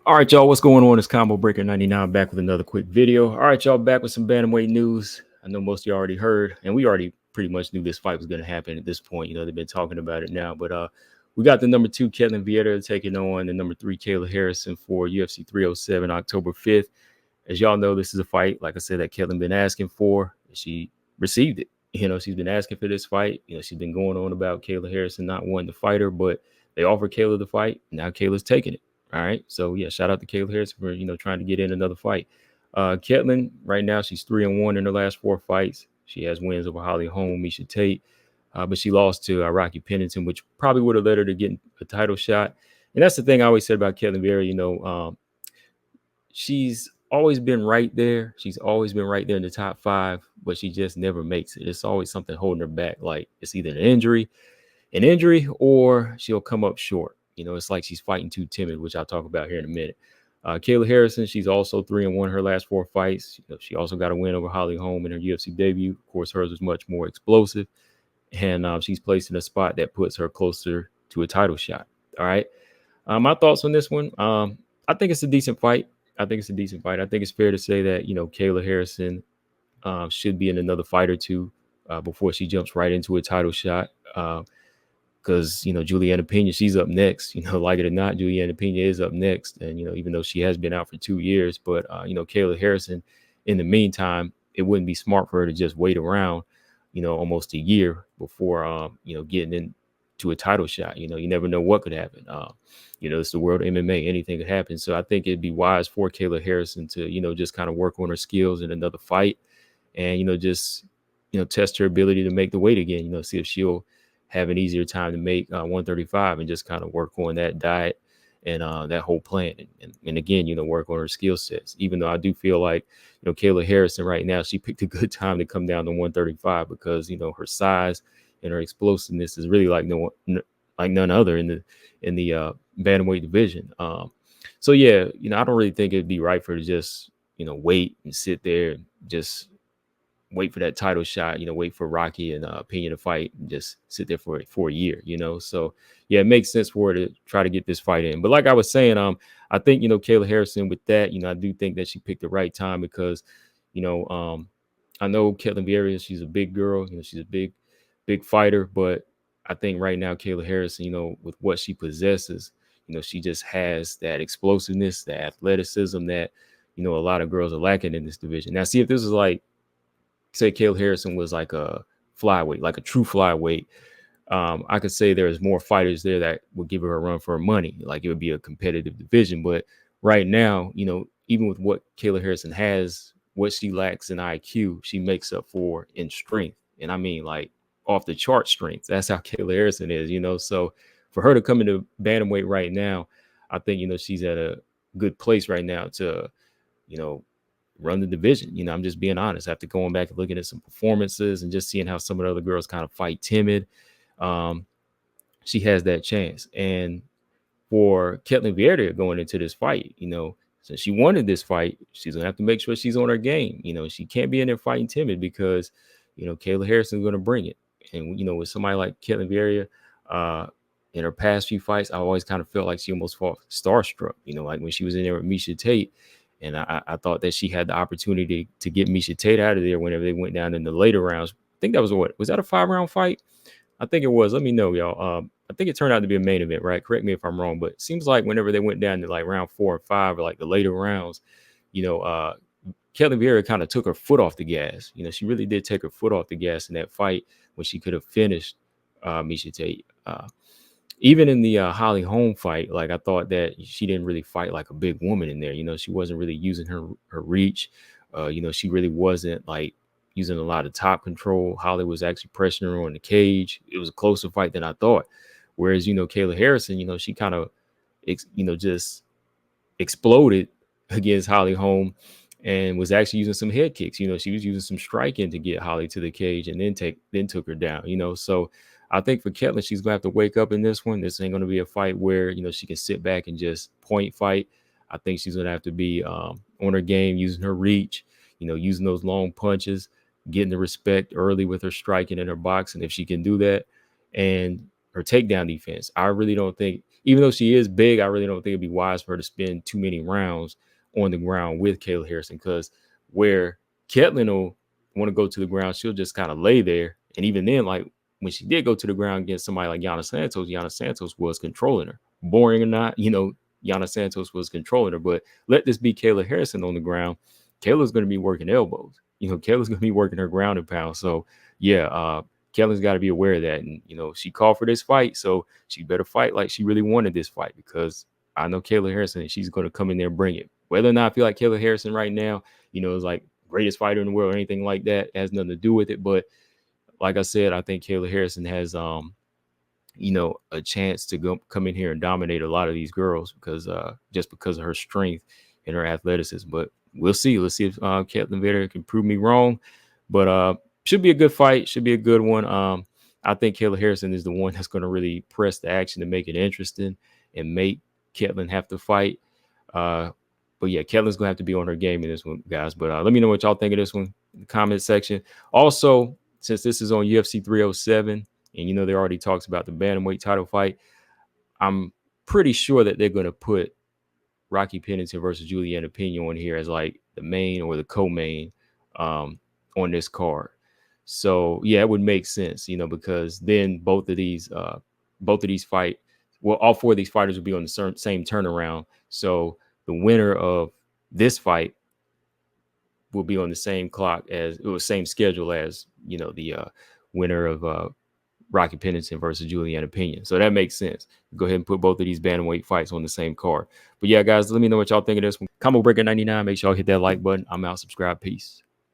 All right, y'all, what's going on? It's Combo Breaker 99 back with another quick video. All right, y'all, back with some bantamweight news. I know most of you already heard, and we already pretty much knew this fight was going to happen at this point. You know, they've been talking about it now, but we got the number 2 Ketlen Vieira taking on the number 3 Kayla Harrison for UFC 307 October 5th. As y'all know, this is a fight, like I said, that Ketlen been asking for. She received it. You know, she's been asking for this fight. You know, she's been going on about Kayla Harrison not wanting to fight her, but they offered Kayla the fight. Now Kayla's taking it. All right. So yeah, shout out to Kayla Harrison for, trying to get in another fight. Ketlen, right now, she's 3-1 in her last 4 fights. She has wins over Holly Holm, Misha Tate, but she lost to Rocky Pennington, which probably would have led her to getting a title shot. And that's the thing I always said about Ketlen Vieira. She's always been right there. She's always been right there in the top 5, but she just never makes it. It's always something holding her back. Like it's either an injury, or she'll come up short. You know, it's like she's fighting too timid, which I'll talk about here in a minute. Kayla Harrison, she's also 3-1 her last 4 fights. You know, she also got a win over Holly Holm in her UFC debut. Of course, hers was much more explosive, and she's placed in a spot that puts her closer to a title shot. All right. My thoughts on this one. I think it's a decent fight. I think it's fair to say that, Kayla Harrison should be in another fight or two before she jumps right into a title shot. Because, Juliana Pena, she's up next, like it or not, Juliana Pena is up next. And, even though she has been out for 2 years, but, Kayla Harrison, in the meantime, it wouldn't be smart for her to just wait around, almost a year before, getting into a title shot. You never know what could happen. It's the world of MMA, anything could happen. So I think it'd be wise for Kayla Harrison to, just kind of work on her skills in another fight and, just, test her ability to make the weight again, see if she'll have an easier time to make 135 and just kind of work on that diet and that whole plan. And again, work on her skill sets, even though I do feel like, Kayla Harrison right now, she picked a good time to come down to 135 because, her size and her explosiveness is really like none other in the bantamweight division. So yeah, I don't really think it'd be right for her to just, wait and sit there and just wait for that title shot, wait for Rocky and Pena to fight and just sit there for a year, So yeah, it makes sense for her to try to get this fight in. But like I was saying, I think, Kayla Harrison with that, I do think that she picked the right time because, I know Ketlen Vieira, she's a big girl, she's a big fighter, but I think right now Kayla Harrison, with what she possesses, she just has that explosiveness, that athleticism that, a lot of girls are lacking in this division. Now, see if this is like, say Kayla Harrison was like a flyweight, like a true flyweight, I could say there's more fighters there that would give her a run for her money. Like it would be a competitive division. But right now, even with what Kayla Harrison has, what she lacks in IQ, she makes up for in strength. And I mean, like off the chart strength. That's how Kayla Harrison is, So for her to come into bantamweight right now, I think, she's at a good place right now to, run the division. I'm just being honest. After going back and looking at some performances and just seeing how some of the other girls kind of fight timid, she has that chance. And for Ketlen Vieira going into this fight, since she wanted this fight, she's gonna have to make sure she's on her game. She can't be in there fighting timid because, Kayla Harrison's gonna bring it. And with somebody like Ketlen Vieira, in her past few fights, I always kind of felt like she almost fought starstruck. Like when she was in there with Misha Tate. And I thought that she had the opportunity to get Misha Tate out of there whenever they went down in the later rounds. I think that was that a 5-round fight? I think it was. Let me know, y'all. I think it turned out to be a main event, right? Correct me if I'm wrong, but it seems like whenever they went down to like round 4 and 5 or like the later rounds, Ketlen Vieira kind of took her foot off the gas. She really did take her foot off the gas in that fight when she could have finished Misha Tate. Even in the Holly Holm fight, like I thought that she didn't really fight like a big woman in there. She wasn't really using her reach. She really wasn't like using a lot of top control. Holly was actually pressuring her on the cage. It was a closer fight than I thought. Whereas, Kayla Harrison, she kind of, just exploded against Holly Holm and was actually using some head kicks. She was using some striking to get Holly to the cage and then took her down, So I think for Ketlen, she's going to have to wake up in this one. This ain't going to be a fight where, she can sit back and just point fight. I think she's going to have to be on her game, using her reach, using those long punches, getting the respect early with her striking and her boxing. If she can do that and her takedown defense, I really don't think, even though she is big, I really don't think it'd be wise for her to spend too many rounds on the ground with Kayla Harrison, because where Ketlen will want to go to the ground, she'll just kind of lay there. And even then, like when she did go to the ground against somebody like Yana Santos was controlling her. Boring or not, Yana Santos was controlling her. But let this be Kayla Harrison on the ground. Kayla's going to be working elbows. Kayla's going to be working her ground and pound. So, yeah, Kellen's got to be aware of that. And, she called for this fight, so she better fight like she really wanted this fight, because I know Kayla Harrison, and she's going to come in there and bring it. Whether or not I feel like Kayla Harrison right now, is like greatest fighter in the world or anything like that, has nothing to do with it. But like I said, I think Kayla Harrison has, a chance to come in here and dominate a lot of these girls, because just because of her strength and her athleticism. But we'll see. Let's see if Ketlen Vieira can prove me wrong. But should be a good fight. Should be a good one. I think Kayla Harrison is the one that's going to really press the action to make it interesting and make Ketlen have to fight. But yeah, Ketlen's gonna have to be on her game in this one, guys. But let me know what y'all think of this one in the comment section. Also, since this is on UFC 307, and there already talks about the bantamweight title fight, I'm pretty sure that they're gonna put Rocky Pennington versus Juliana Pena on here as like the main or the co-main on this card. So yeah, it would make sense, because then both of these fight, well, all four of these fighters will be on the same turnaround. So the winner of this fight will be on the same same schedule as the winner of Rocky Pennington versus Juliana Pena. So that makes sense. Go ahead and put both of these bantamweight fights on the same card. But yeah, guys, let me know what y'all think of this one. Combo Breaker 99. Make sure y'all hit that like button. I'm out. Subscribe. Peace.